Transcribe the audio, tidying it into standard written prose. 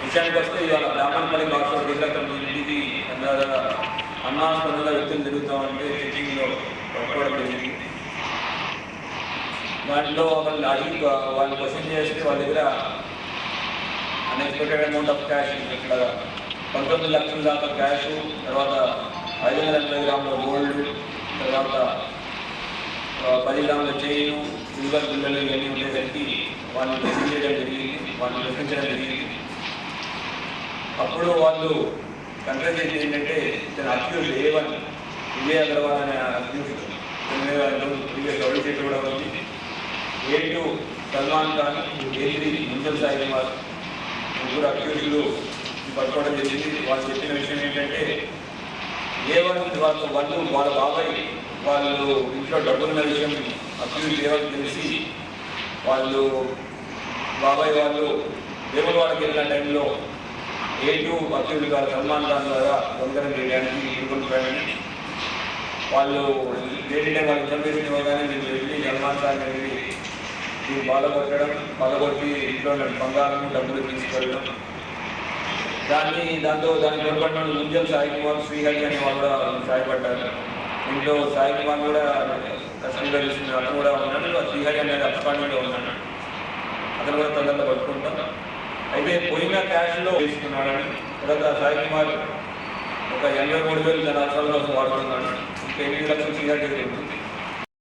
విషయానికి వస్తే ఇవాళ బ్రాహ్మణపల్లి కాస్ట్లో దగ్గర ఇంటికి అన్నాస్పదంగా వ్యక్తులు తిరుగుతామంటే చెకింగ్లో పట్టుకోవడం జరిగింది. దాంట్లో వాళ్ళు అడిగి వాళ్ళు క్వశ్చన్ చేస్తే వాళ్ళ దగ్గర అన్ఎక్స్పెక్టెడ్ అమౌంట్ ఆఫ్ క్యాష్, ఇక్కడ 19 లక్షల దాకా క్యాష్, తర్వాత 580 గ్రాముల గోల్డ్, తర్వాత 10 గ్రాముల చైను, సిల్వర్ బిల్లలు ఇవన్నీ ఉండేసరికి వాళ్ళని ప్రశ్న చేయడం జరిగింది, వాళ్ళని ప్రశ్నించడం జరిగింది. అప్పుడు వాళ్ళు కన్ఫ్యూజ్ చేసి ఏంటంటే తన అక్యూజ్ A1 విజయ్ అగర్వాల్ అనే అక్యూజ్ ప్రీవియస్ రౌడీ షీట్ కూడా ఉంది. A2 సల్మాన్ ఖాన్, A3 ముంజల్ సాయి కుమార్, ముగ్గురు అక్యూజులు పట్టుకోవడం జరిగింది. వాళ్ళు చెప్పిన విషయం ఏంటంటే A1 వాళ్ళ బాబాయ్ వాళ్ళు ఇంట్లో డబ్బున్న విషయం అక్యూజ్ A1 తెలిసి వాళ్ళు బాబాయ్ వాళ్ళు వేములవాడకి వెళ్ళిన టైంలో A2 అక్యూజ్ గారు సల్మాన్ ఖాన్ ద్వారా దొంగతనం చేయడానికి ఎదుర్కొంటున్నారని వాళ్ళు లేని టైం వాళ్ళు ఇన్ఫర్మేషన్ ఇవ్వగానే మీరు వెళ్ళి సల్మాన్ ఖాన్ వెళ్ళి మీరు బాధపట్టి ఇంట్లో బంగారం డబ్బులు తీసుకెళ్ళడం, దానికి తోడ్పడిన ముంజల్ సాయి కుమార్, శ్రీహరి అనే వాళ్ళు కూడా సహాయపడ్డారు. ఇంట్లో సాయి కుమార్ కూడా కష్టంగా తీసుకున్న అతను కూడా ఉన్నాడు, శ్రీహరి అనేది అప్స్కాండింగ్లో ఉన్నాడు, అతను కూడా తొందరగా పట్టుకుంటాం. అయితే పోయిన క్యాష్లో తీసుకున్నాడని, తర్వాత సాయి కుమార్ ఒక 83,000 తన అవసరాల కోసం వాడుతున్నాడు, ఇంకా 8 లక్షలు శ్రీహరి దగ్గర ఉంటుంది.